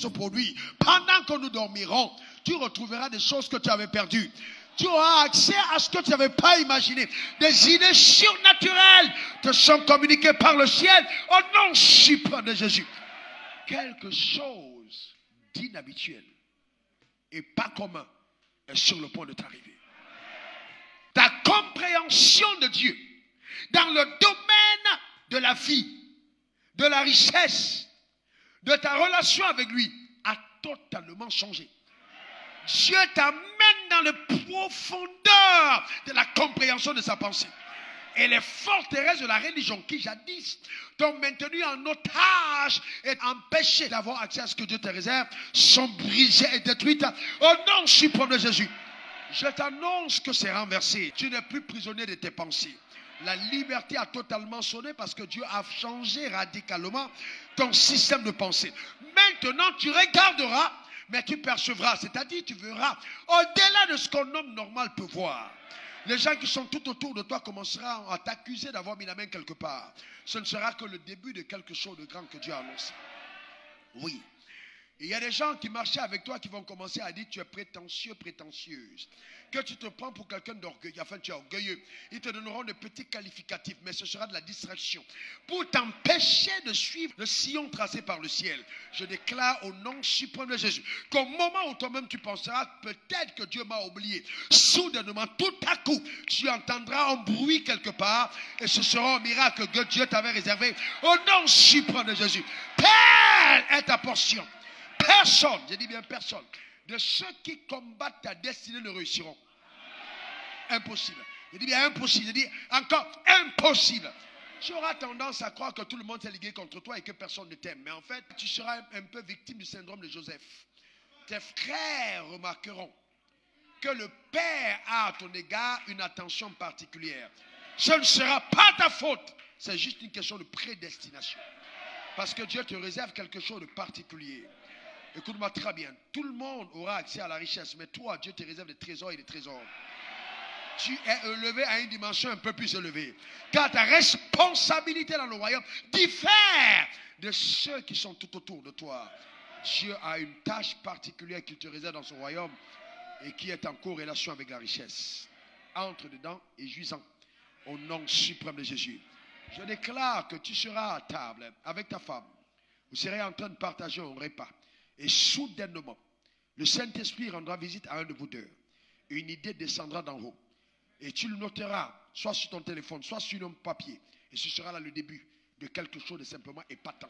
se produire. Pendant que nous dormirons, tu retrouveras des choses que tu avais perdues. Tu auras accès à ce que tu n'avais pas imaginé. Des idées surnaturelles te sont communiquées par le ciel au nom suprême de Jésus. Quelque chose d'inhabituel et pas commun est sur le point de t'arriver. Ta compréhension de Dieu dans le domaine de la vie, de la richesse, de ta relation avec lui a totalement changé. Dieu t'amène dans les profondeurs de la compréhension de sa pensée. Et les forteresses de la religion qui jadis t'ont maintenu en otage et empêché d'avoir accès à ce que Dieu te réserve sont brisées et détruites au nom suprême de Jésus. Je t'annonce que c'est renversé. Tu n'es plus prisonnier de tes pensées. La liberté a totalement sonné parce que Dieu a changé radicalement ton système de pensée. Maintenant, tu regarderas, mais tu percevras, c'est-à-dire tu verras au-delà de ce qu'un homme normal peut voir. Les gens qui sont tout autour de toi commenceront à t'accuser d'avoir mis la main quelque part. Ce ne sera que le début de quelque chose de grand que Dieu a annoncé. Oui. Il y a des gens qui marchaient avec toi qui vont commencer à dire tu es prétentieux, prétentieuse. Que tu te prends pour quelqu'un d'orgueilleux, enfin tu es orgueilleux. Ils te donneront de petits qualificatifs, mais ce sera de la distraction. Pour t'empêcher de suivre le sillon tracé par le ciel. Je déclare au nom suprême de Jésus qu'au moment où toi-même tu penseras peut-être que Dieu m'a oublié, soudainement, tout à coup, tu entendras un bruit quelque part et ce sera un miracle que Dieu t'avait réservé au nom suprême de Jésus. Telle est ta portion. Personne, je dis bien personne, de ceux qui combattent ta destinée ne réussiront. Impossible. Je dis bien impossible. Je dis encore impossible. Tu auras tendance à croire que tout le monde s'est ligué contre toi et que personne ne t'aime. Mais en fait, tu seras un peu victime du syndrome de Joseph. Tes frères remarqueront que le Père a à ton égard une attention particulière. Ce ne sera pas ta faute. C'est juste une question de prédestination. Parce que Dieu te réserve quelque chose de particulier. Écoute-moi très bien. Tout le monde aura accès à la richesse. Mais toi, Dieu te réserve des trésors et des trésors. Tu es élevé à une dimension un peu plus élevée. Car ta responsabilité dans le royaume diffère de ceux qui sont tout autour de toi. Dieu a une tâche particulière qu'il te réserve dans son royaume et qui est en corrélation avec la richesse. Entre dedans et jouis-en au nom suprême de Jésus. Je déclare que tu seras à table avec ta femme. Vous serez en train de partager un repas. Et soudainement, le Saint-Esprit rendra visite à un de vous deux. Une idée descendra d'en haut. Et tu le noteras, soit sur ton téléphone, soit sur un papier. Et ce sera là le début de quelque chose de simplement épatant.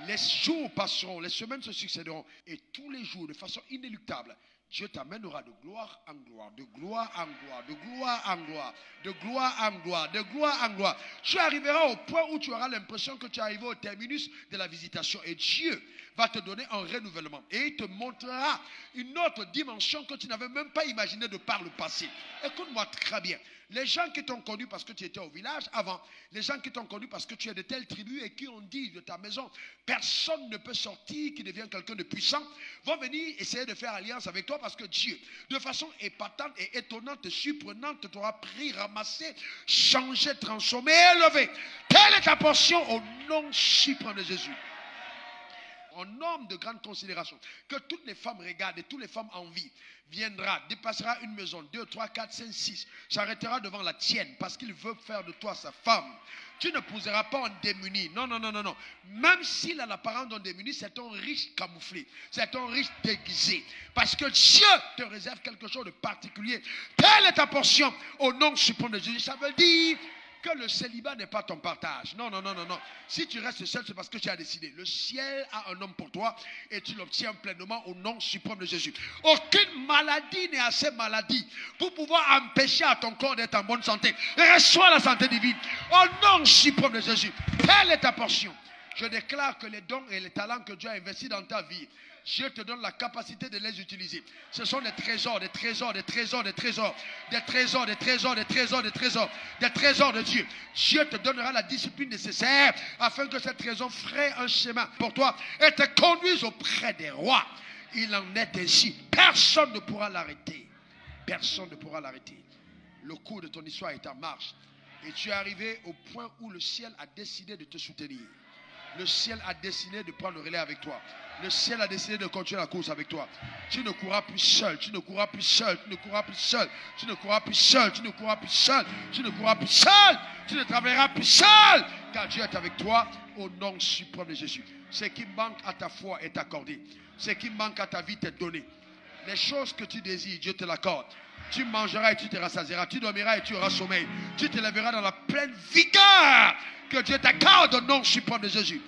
Les jours passeront, les semaines se succéderont. Et tous les jours, de façon inéluctable, Dieu t'amènera de gloire en gloire, de gloire en gloire, de gloire en gloire, de gloire en gloire, de gloire en gloire. Tu arriveras au point où tu auras l'impression que tu es arrivé au terminus de la visitation. Et Dieu va te donner un renouvellement. Et il te montrera une autre dimension que tu n'avais même pas imaginée de par le passé. Écoute-moi très bien. Les gens qui t'ont connu parce que tu étais au village avant, les gens qui t'ont connu parce que tu es de telle tribu et qui ont dit de ta maison, personne ne peut sortir qui devient quelqu'un de puissant, vont venir essayer de faire alliance avec toi parce que Dieu, de façon épatante et étonnante et surprenante, t'aura pris, ramassé, changé, transformé, élevé. Telle est ta portion au nom suprême de Jésus. Un homme de grande considération, que toutes les femmes regardent et toutes les femmes envient, viendra, dépassera une maison, 2, 3, 4, 5, 6, s'arrêtera devant la tienne parce qu'il veut faire de toi sa femme. Tu n'épouseras pas un démuni. Non, non, non, non, non. Même s'il a l'apparence d'un démuni, c'est un riche camouflé. C'est un riche déguisé. Parce que Dieu te réserve quelque chose de particulier. Telle est ta portion au nom suprême de Jésus. Ça veut dire que le célibat n'est pas ton partage. Non, non, non, non, non. Si tu restes seul, c'est parce que tu as décidé. Le ciel a un homme pour toi et tu l'obtiens pleinement au nom suprême de Jésus. Aucune maladie n'est assez maladie pour pouvoir empêcher à ton corps d'être en bonne santé. Reçois la santé divine au nom suprême de Jésus. Telle est ta portion. Je déclare que les dons et les talents que Dieu a investis dans ta vie, Dieu te donne la capacité de les utiliser. Ce sont des trésors, des trésors, des trésors, des trésors, des trésors, des trésors, des trésors, des trésors, des trésors de Dieu. Dieu te donnera la discipline nécessaire afin que ces trésors fraient un chemin pour toi et te conduisent auprès des rois. Il en est ainsi. Personne ne pourra l'arrêter. Personne ne pourra l'arrêter. Le cours de ton histoire est en marche. Et tu es arrivé au point où le ciel a décidé de te soutenir. Le ciel a décidé de prendre le relais avec toi. Le ciel a décidé de continuer la course avec toi. Tu ne courras plus seul, tu ne courras plus seul, tu ne courras plus seul, tu ne courras plus seul, tu ne courras plus seul, tu ne courras plus seul, tu ne travailleras plus seul, car Dieu est avec toi au nom suprême de Jésus. Ce qui manque à ta foi est accordé. Ce qui manque à ta vie t'est donné. Les choses que tu désires, Dieu te l'accorde. Tu mangeras et tu te rassasieras. Tu dormiras et tu auras sommeil. Tu te lèveras dans la pleine vigueur que Dieu t'accorde au nom suprême de Jésus.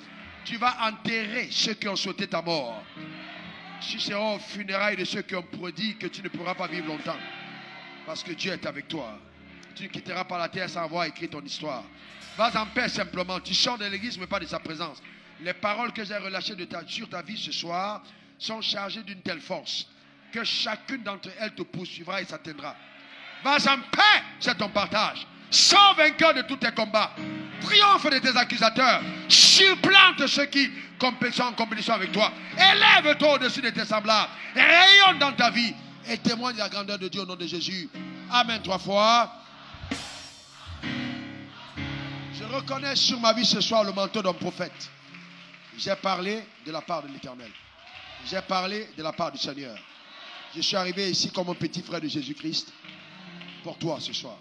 Tu vas enterrer ceux qui ont souhaité ta mort. Tu seras aux funérailles de ceux qui ont prédit que tu ne pourras pas vivre longtemps. Parce que Dieu est avec toi. Tu ne quitteras pas la terre sans avoir écrit ton histoire. Vas en paix simplement. Tu sors de l'église mais pas de sa présence. Les paroles que j'ai relâchées sur ta vie ce soir sont chargées d'une telle force que chacune d'entre elles te poursuivra et s'atteindra. Vas en paix, c'est ton partage. Sois vainqueur de tous tes combats. Triomphe de tes accusateurs. Surplante ceux qui sont en compétition avec toi. Élève-toi au-dessus de tes semblables. Rayonne dans ta vie et témoigne de la grandeur de Dieu au nom de Jésus. Amen 3 fois. Je reconnais sur ma vie ce soir le manteau d'un prophète. J'ai parlé de la part de l'Éternel. J'ai parlé de la part du Seigneur. Je suis arrivé ici comme un petit frère de Jésus-Christ pour toi ce soir.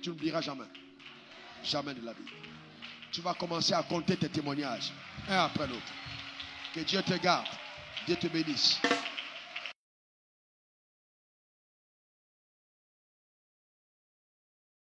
Tu n'oublieras jamais. Jamais de la vie. Tu vas commencer à compter tes témoignages, un après l'autre. Que Dieu te garde. Dieu te bénisse.